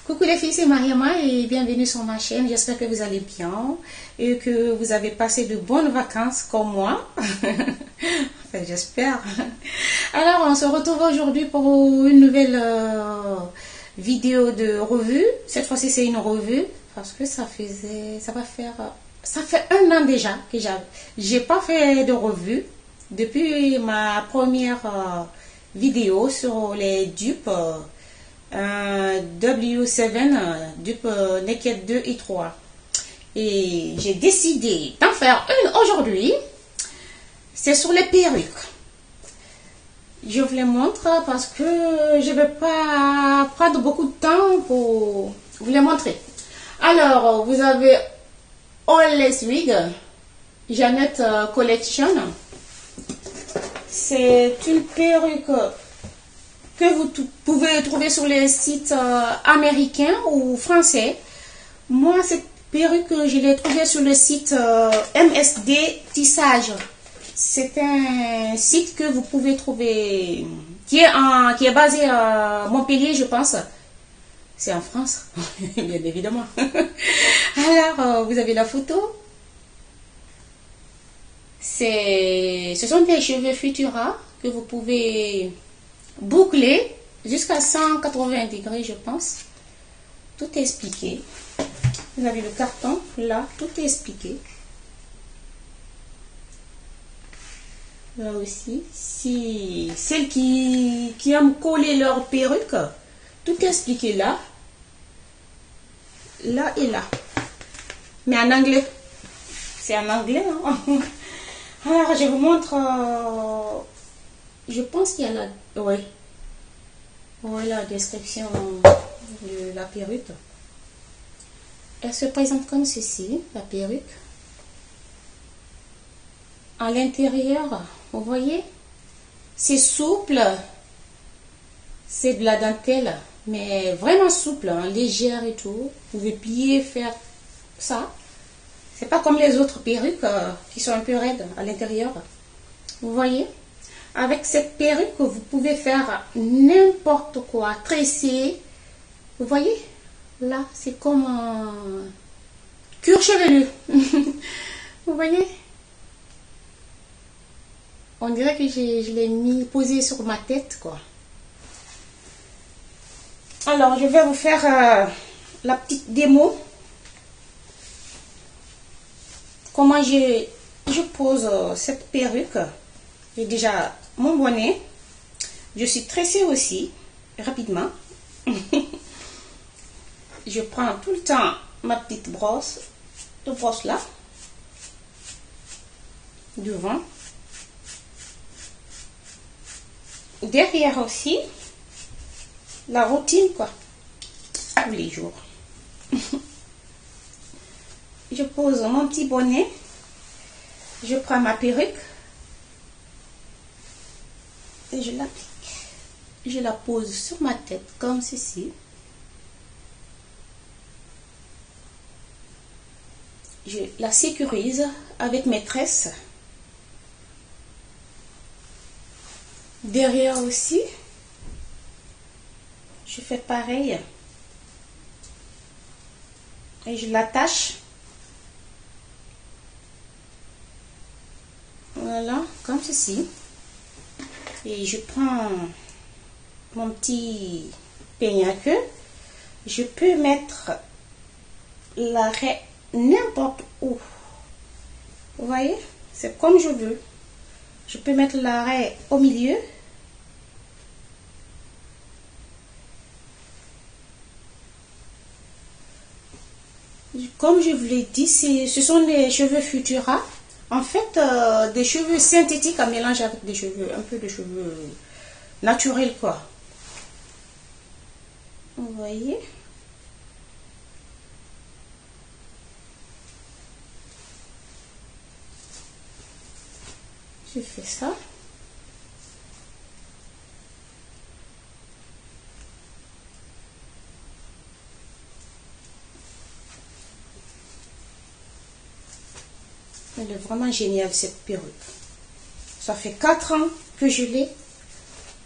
Coucou les filles, c'est Mariama et bienvenue sur ma chaîne. J'espère que vous allez bien et que vous avez passé de bonnes vacances comme moi. Enfin, j'espère. Alors, on se retrouve aujourd'hui pour une nouvelle vidéo de revue. Cette fois-ci, c'est une revue parce que ça fait un an déjà que j'ai pas fait de revue depuis ma première vidéo sur les dupes. W7 dupe Naked 2 et 3 et j'ai décidé d'en faire une aujourd'hui. C'est sur les perruques. Je vous les montre parce que je ne vais pas prendre beaucoup de temps pour vous les montrer. Alors, vous avez Always Wig Janet Collection. C'est une perruque que vous pouvez trouver sur les sites américains ou français. Moi, cette perruque, je l'ai trouvée sur le site MSD Tissage. C'est un site que vous pouvez trouver, qui est basé à Montpellier, je pense. C'est en France, bien évidemment. Alors, vous avez la photo. Ce sont des cheveux Futura que vous pouvez boucler jusqu'à 180 degrés, je pense. Tout est expliqué. Vous avez le carton là, tout est expliqué. Là aussi, si celles qui aiment coller leur perruque, tout est expliqué là, là et là. Mais en anglais. C'est en anglais. Hein? Alors, je vous montre. Je pense qu'il y a la... Oui. Voilà la description de la perruque. Elle se présente comme ceci, la perruque. À l'intérieur, vous voyez, c'est souple. C'est de la dentelle, mais vraiment souple, hein, légère et tout. Vous pouvez plier, faire ça. C'est pas comme les autres perruques qui sont un peu raides à l'intérieur. Vous voyez? Avec cette perruque, vous pouvez faire n'importe quoi, tresser. Vous voyez? Là, c'est comme un cuir chevelu. Vous voyez? On dirait que je l'ai posé sur ma tête, quoi. Alors, je vais vous faire la petite démo. Comment je pose cette perruque. J'ai déjà mon bonnet. Je suis tressée aussi, rapidement. Je prends tout le temps ma petite brosse. De brosse là. Devant. Derrière aussi. La routine, quoi. Tous les jours. Je pose mon petit bonnet. Je prends ma perruque. Et je l'applique. Je la pose sur ma tête comme ceci. Je la sécurise avec mes tresses. Derrière aussi, je fais pareil. Et je l'attache. Voilà, comme ceci. Et je prends mon petit peigne à queue. Je peux mettre l'arrêt n'importe où. Vous voyez? C'est comme je veux. Je peux mettre l'arrêt au milieu. Comme je vous l'ai dit, ce sont des cheveux Futura. En fait, des cheveux synthétiques à mélanger avec des cheveux, un peu de cheveux naturels, quoi. Vous voyez? Je fais ça. Elle est vraiment géniale, cette perruque. Ça fait 4 ans que je l'ai.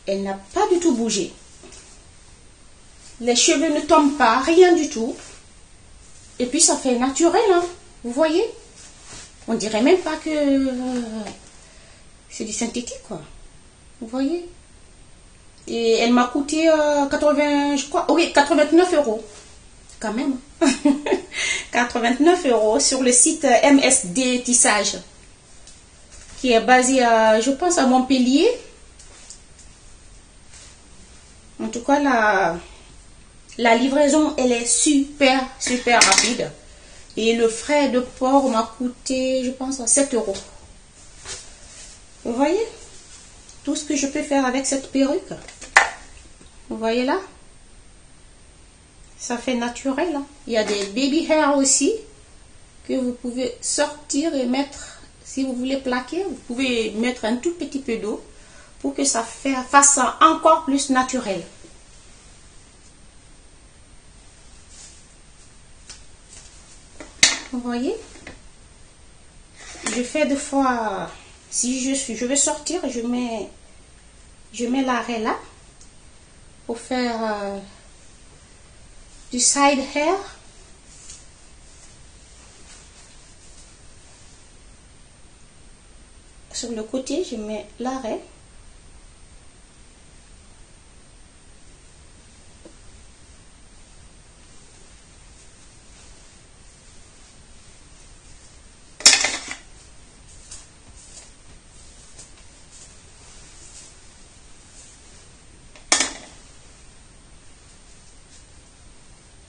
Elle n'a pas du tout bougé. Les cheveux ne tombent pas, rien du tout. Et puis ça fait naturel, hein. Vous voyez? On dirait même pas que c'est du synthétique, quoi. Vous voyez? Et elle m'a coûté 80, je crois, oui, 89 euros. Quand même. 89 euros sur le site MSD Tissage, qui est basé à, je pense, à Montpellier. En tout cas, la livraison, elle est super, super rapide. Et le frais de port m'a coûté, je pense, à 7 euros. Vous voyez? Tout ce que je peux faire avec cette perruque. Vous voyez là? Ça fait naturel. Hein? Il y a des baby hair aussi que vous pouvez sortir et mettre. Si vous voulez plaquer, vous pouvez mettre un tout petit peu d'eau pour que ça fasse encore plus naturel. Vous voyez? Je fais des fois, si je vais sortir, je mets l'arrêt là pour faire du side hair. Sur le côté, je mets l'arrêt.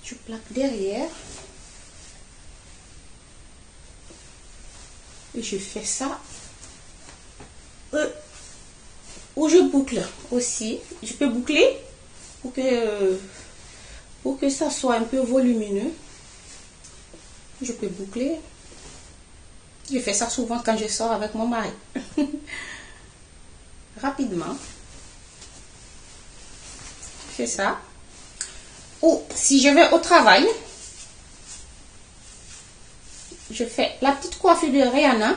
Je plaque derrière. Et je fais ça. Ou je boucle aussi. Je peux boucler pour que ça soit un peu volumineux. Je peux boucler. Je fais ça souvent quand je sors avec mon mari. Rapidement. Je fais ça. Ou si je vais au travail, je fais la petite coiffure de Rihanna.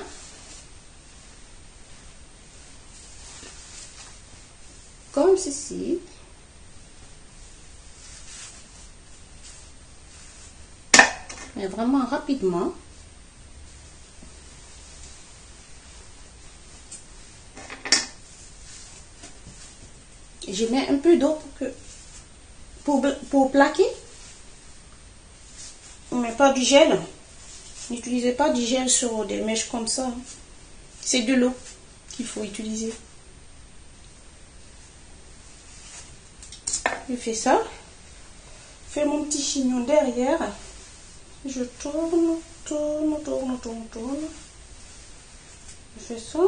Comme ceci. Mais vraiment rapidement. Et je mets un peu d'eau pour plaquer. Mais pas du gel. N'utilisez pas du gel sur des mèches comme ça. C'est de l'eau qu'il faut utiliser. Je fais ça. Je fais mon petit chignon derrière. Je tourne, tourne, tourne, tourne, tourne. Je fais ça.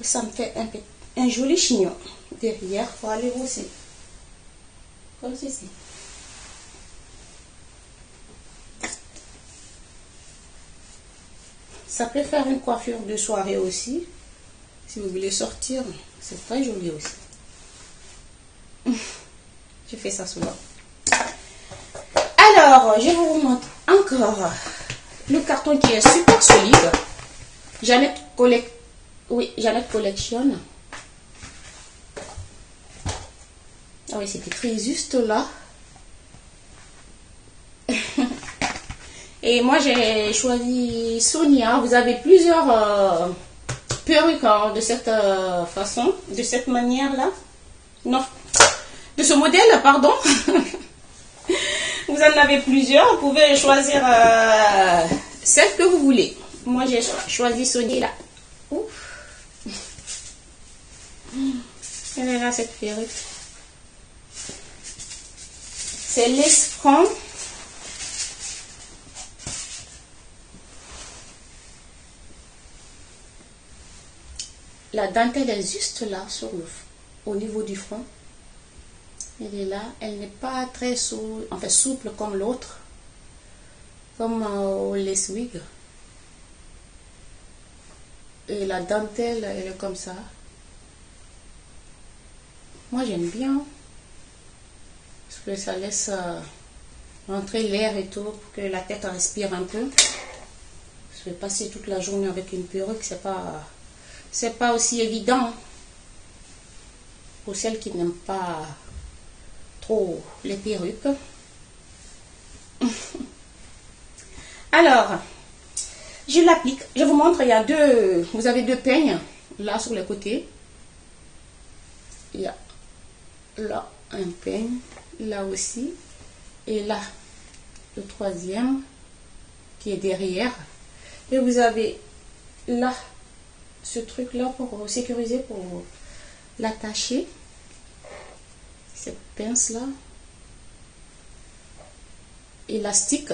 Et ça me fait un joli chignon derrière pour aller brosser. Comme ceci. Ça peut faire une coiffure de soirée aussi. Si vous voulez sortir, c'est très joli aussi. Je fais ça souvent. Alors, je vous montre encore le carton qui est super solide. Jeannette Collection. Ah oui, c'est écrit juste là. Et moi, j'ai choisi Sonia. Vous avez plusieurs perruques de cette façon, de cette manière-là. Non, de ce modèle, pardon. Vous en avez plusieurs. Vous pouvez choisir celle que vous voulez. Moi, j'ai choisi Sonia là. Ouf. Elle est là, cette perruque. C'est l'Escran. La dentelle est juste là, au niveau du front. Elle est là. Elle n'est pas très souple comme l'autre. Comme au lace wig. Et la dentelle, elle est comme ça. Moi, j'aime bien. Parce que ça laisse rentrer l'air et tout, pour que la tête respire un peu. Je vais passer toute la journée avec une perruque, c'est pas c'est pas aussi évident pour celles qui n'aiment pas trop les perruques. Alors, je l'applique. Je vous montre, il y a deux, vous avez deux peignes là sur les côtés. Il y a là un peigne, là aussi, et là le troisième qui est derrière. Et vous avez là ce truc là pour sécuriser, pour l'attacher, cette pince là, élastique,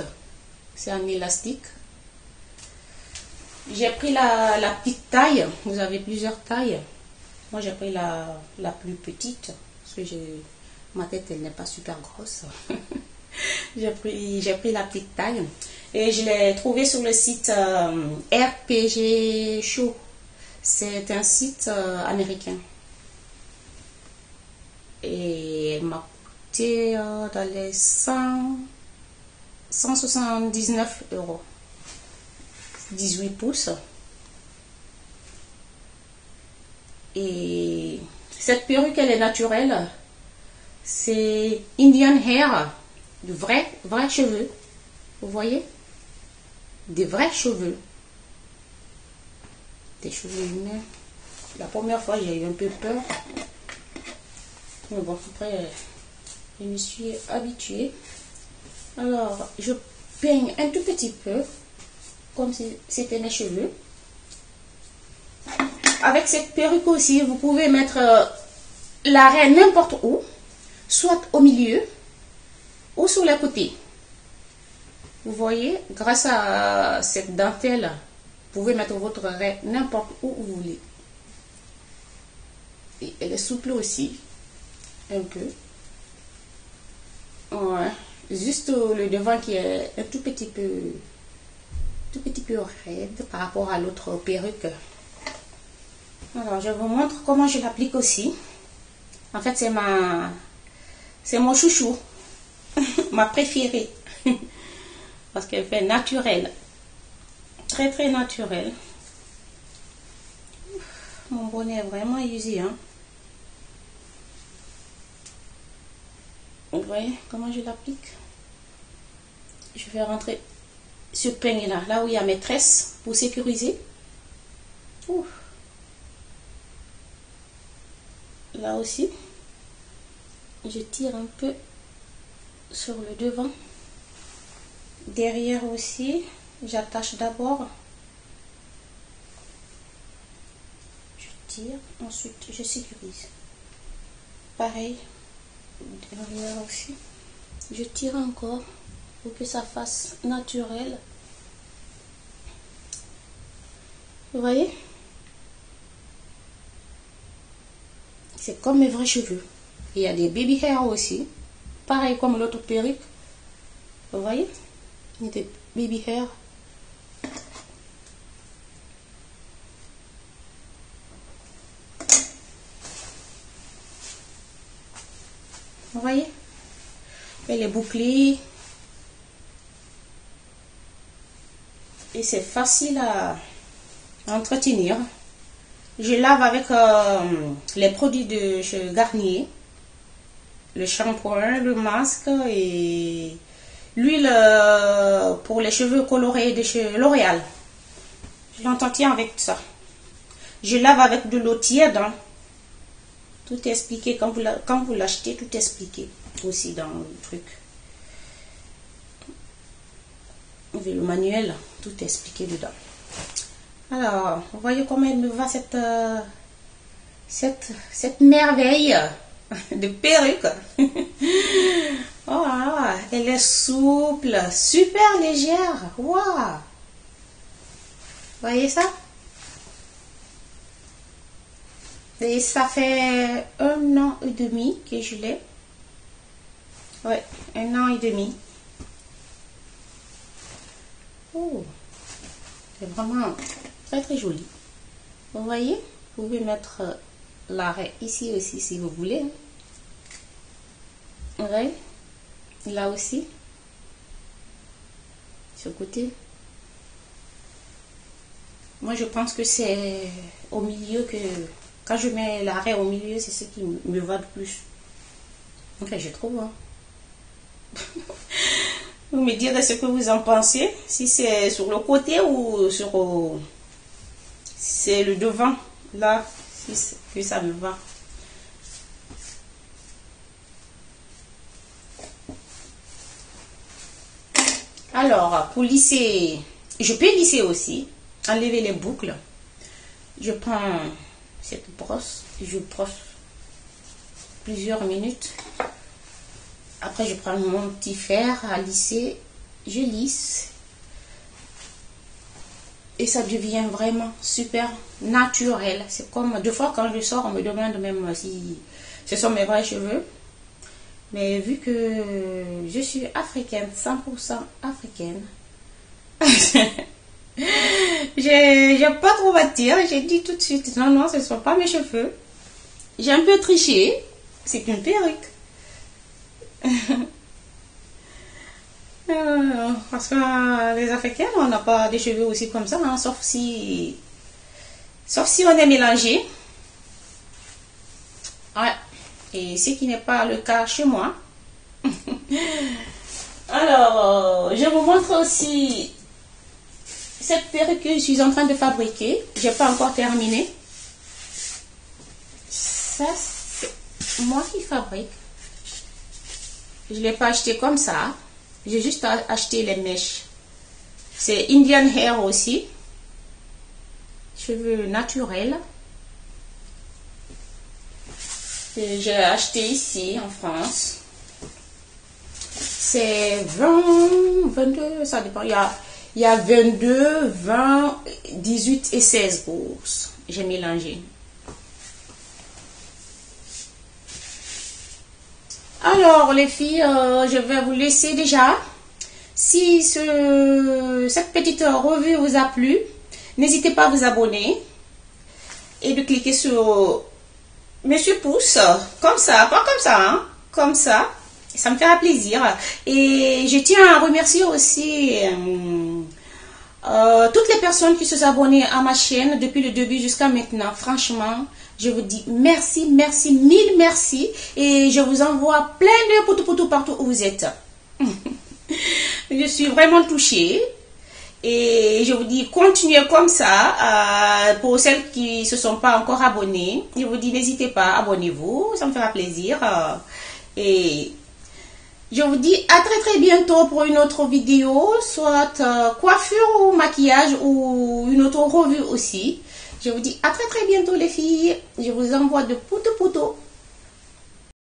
c'est un élastique. J'ai pris la petite taille, vous avez plusieurs tailles. Moi j'ai pris la plus petite parce que ma tête elle n'est pas super grosse. j'ai pris la petite taille et je l'ai trouvé sur le site RPG Show. C'est un site américain et elle m'a coûté dans les 179 €. 18 pouces. Et cette perruque, elle est naturelle. C'est Indian Hair, de vrais cheveux. Vous voyez? Des vrais cheveux. Des cheveux humains. La première fois, j'ai eu un peu peur. Mais bon, après, je me suis habituée. Alors, je peigne un tout petit peu, comme si c'était mes cheveux. Avec cette perruque aussi, vous pouvez mettre l'arrêt n'importe où, soit au milieu ou sur les côtés. Vous voyez, grâce à cette dentelle, vous pouvez mettre votre arrêt n'importe où vous voulez. Et elle est souple aussi, un peu. Ouais. Juste le devant qui est un tout petit peu raide par rapport à l'autre perruque. Alors je vous montre comment je l'applique aussi. En fait c'est mon chouchou, ma préférée, parce qu'elle fait naturel, très naturel. Mon bonnet est vraiment usé, hein. Vous voyez comment je l'applique? Je vais rentrer ce peigne là où il y a mes tresses pour sécuriser. Ouh. Là aussi, je tire un peu sur le devant. Derrière aussi, j'attache d'abord. Je tire, ensuite je sécurise. Pareil, derrière aussi. Je tire encore pour que ça fasse naturel. Vous voyez? C'est comme mes vrais cheveux. Il y a des baby hair aussi. Pareil comme l'autre perruque. Vous voyez? Il y a des baby hair. Vous voyez? Elle est bouclée. Et c'est facile à entretenir. Je lave avec les produits de chez Garnier, le shampoing, le masque et l'huile pour les cheveux colorés de chez L'Oréal. Je l'entretiens avec ça. Je lave avec de l'eau tiède. Hein. Tout est expliqué quand vous l'achetez, tout est expliqué aussi dans le truc. Vous avez le manuel, tout est expliqué dedans. Alors, vous voyez comment elle me va cette merveille de perruque. Oh là là, elle est souple, super légère. Waouh! Voyez ça? Et ça fait 1 an et demi que je l'ai. Ouais, 1 an et demi. Oh, c'est vraiment très joli. Vous voyez, vous pouvez mettre l'arrêt ici aussi si vous voulez. Ouais, là aussi, ce côté. Moi, je pense que c'est au milieu que... Quand je mets l'arrêt au milieu, c'est ce qui me va le plus. Enfin, je trouve. Hein. Vous me direz ce que vous en pensez. Si c'est sur le côté ou sur... c'est le devant. Là, si ça me va. Alors, pour lisser, je peux lisser aussi. Enlever les boucles. Je prends cette brosse. Je brosse plusieurs minutes. Après, je prends mon petit fer à lisser. Je lisse. Et ça devient vraiment super naturel. C'est comme, deux fois quand je sors, on me demande même si ce sont mes vrais cheveux. Mais vu que je suis africaine, 100% africaine, j'ai pas trop bâtir. J'ai dit tout de suite, non, non, ce ne sont pas mes cheveux. J'ai un peu triché. C'est une perruque. Parce que les Africains, on n'a pas des cheveux aussi comme ça, hein, sauf si on est mélangé. Ouais. Et ce qui n'est pas le cas chez moi. Alors, je vous montre aussi cette perruque que je suis en train de fabriquer. J'ai pas encore terminé. Ça, c'est moi qui fabrique. Je ne l'ai pas acheté comme ça. J'ai juste acheté les mèches. C'est Indian Hair aussi. Cheveux naturels. J'ai acheté ici en France. C'est 20, 22, ça dépend. Il y a 22, 20, 18 et 16 bourses. J'ai mélangé. Alors les filles, je vais vous laisser déjà. Si cette petite revue vous a plu, n'hésitez pas à vous abonner et de cliquer sur Monsieur Pouce, comme ça, pas comme ça, hein, comme ça me fera plaisir. Et je tiens à remercier aussi toutes les personnes qui se sont abonnées à ma chaîne depuis le début jusqu'à maintenant. Franchement, je vous dis merci, merci, mille merci. Et je vous envoie plein de poutou partout où vous êtes. Je suis vraiment touchée. Et je vous dis, continuez comme ça. Pour celles qui ne se sont pas encore abonnées, je vous dis, n'hésitez pas, abonnez-vous. Ça me fera plaisir. Et je vous dis à très bientôt pour une autre vidéo, soit coiffure ou maquillage ou une autre revue aussi. Je vous dis à très bientôt les filles. Je vous envoie de poutou.